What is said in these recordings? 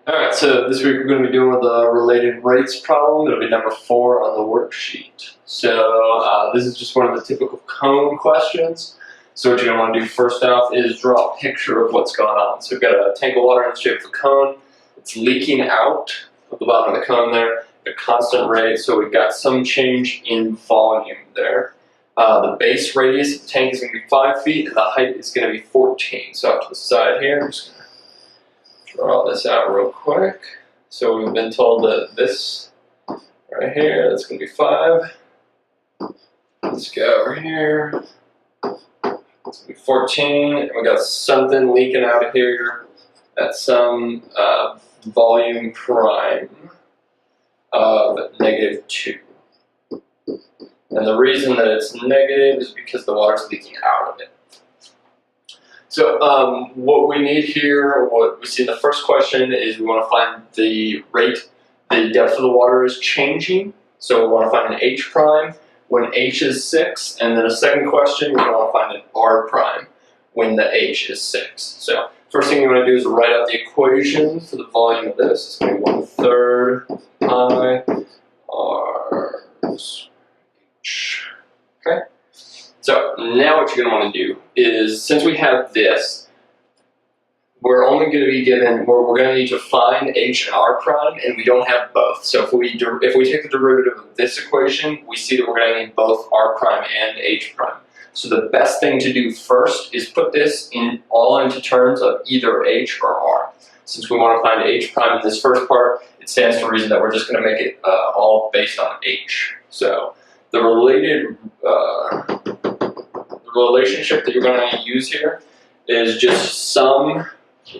Alright, so this week we're going to be doing the related rates problem. It'll be number 4 on the worksheet. So this is just one of the typical cone questions. So what you're going to want to do first off is draw a picture of what's going on. So we've got a tank of water in the shape of a cone. It's leaking out of the bottom of the cone there at a constant rate, so we've got some change in volume there. The base radius of the tank is going to be 5 feet and the height is going to be 14. So off to the side here, I'm just going to draw this out real quick. So we've been told that this right here, that's going to be 5. Let's go over here. It's going to be 14. And we got something leaking out of here at some volume prime of -2. And the reason that it's negative is because the water's leaking out of it. So what we need here, what we see in the first question is we want to find the rate, the depth of the water is changing. So we want to find an H prime when H is 6. And then a second question, we want to find an R prime when the H is 6. So first thing you want to do is write out the equation for the volume of this. It's going to be 1/3 pi R H. Okay? So now what you're going to want to do is, since we have this, we're only going to be given, we're going to need to find H and R prime, and we don't have both. So if we take the derivative of this equation, we see that we're going to need both R prime and H prime. So the best thing to do first is put this all into terms of either H or R. Since we want to find H prime in this first part, it stands to reason that we're just going to make it all based on H. So the relationship that you're going to use here is just some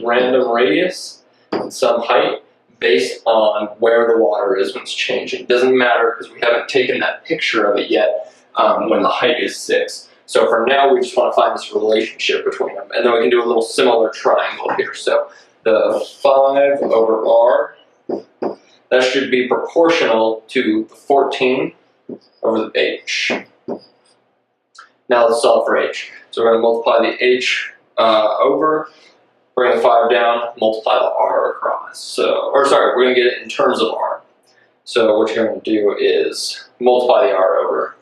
random radius and some height based on where the water is when it's changing. It doesn't matter because we haven't taken that picture of it yet when the height is 6. So for now, we just want to find this relationship between them. And then we can do a little similar triangle here. So the 5 over R, that should be proportional to the 14 over the H. Now let's solve for H. So we're going to multiply the H over, bring the 5 down, multiply the R across. We're going to get it in terms of R. So what you're going to do is multiply the R over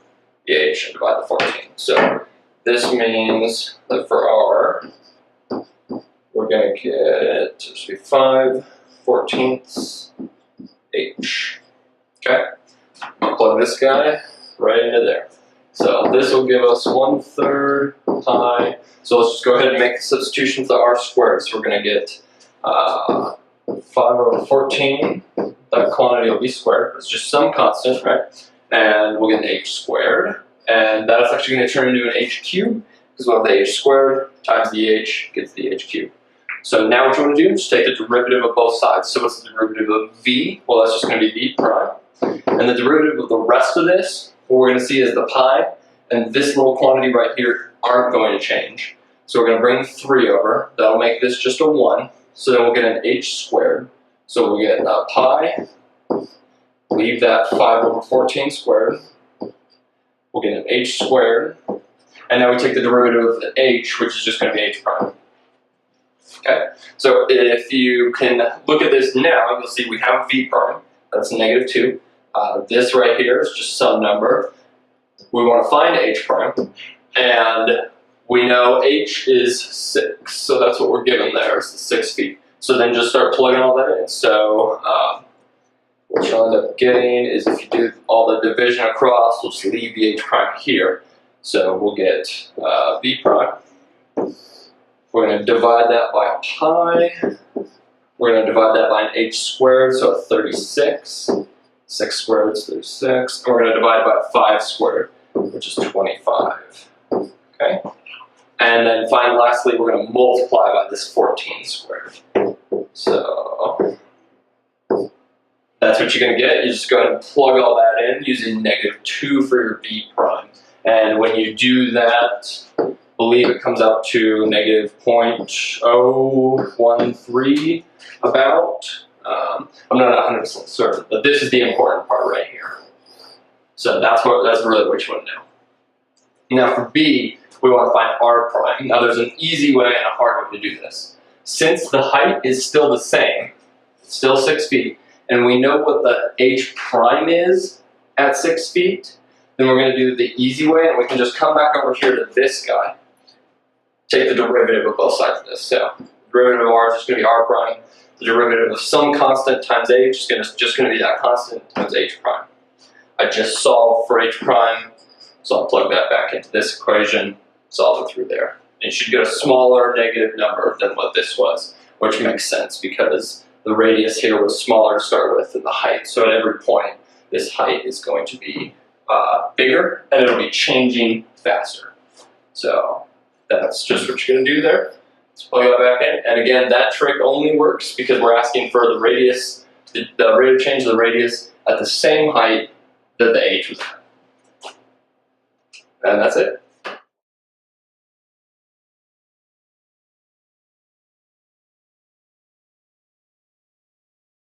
the H and divide the 14. So this means that for R, we're going to get, this will be 5/14 H. Okay? Plug this guy right into there. So this will give us 1/3 pi. So let's just go ahead and make the substitution for the R squared. So we're going to get 5/14. That quantity will be squared. It's just some constant, right? And we'll get an H squared. And that's actually going to turn into an H cubed, because we'll have the H squared times the H gets the H cubed. So now what you want to do is just take the derivative of both sides. So what's the derivative of V? Well, that's just going to be V prime. And the derivative of the rest of this, what we're going to see is the pi, and this little quantity right here aren't going to change. So we're going to bring 3 over. That'll make this just a 1. So then we'll get an H squared. So we'll get pi, leave that 5/14 squared. We'll get an H squared. And now we take the derivative of the H, which is just going to be H prime. Okay? So if you can look at this now, you'll see we have V prime. That's -2. This right here is just some number. We want to find H prime, and we know H is 6, so that's what we're given there, is the 6 feet. So then just start plugging all that in. So what you'll end up getting is, if you do all the division across, we'll just leave the H prime here. So we'll get V prime. We're going to divide that by a pi. We're going to divide that by an H squared, so a 36. 6 squared is 36. And we're going to divide by 5 squared, which is 25. Okay? And then finally, lastly, we're going to multiply by this 14 squared. So that's what you're going to get. You just go ahead and plug all that in using -2 for your V prime. And when you do that, I believe it comes out to -0.013 about. I'm not 100% certain, but this is the important part right here. So that's really what you want to know. Now for B, we want to find R prime. Now there's an easy way and a hard way to do this. Since the height is still the same, still 6 feet, and we know what the h prime is at 6 feet, then we're going to do the easy way, and we can just come back over here to this guy. Take the derivative of both sides of this. So the derivative of r is just going to be r prime. The derivative of some constant times h is just going to be that constant times h prime. I just solved for h prime, so I'll plug that back into this equation, solve it through there. It should get a smaller negative number than what this was, which makes sense because the radius here was smaller to start with than the height. So at every point, this height is going to be bigger, and it'll be changing faster. So that's just what you're going to do there. Let's plug that back in. And again, that trick only works because we're asking for the radius, the rate of change of the radius at the same height that the h was at. And that's it.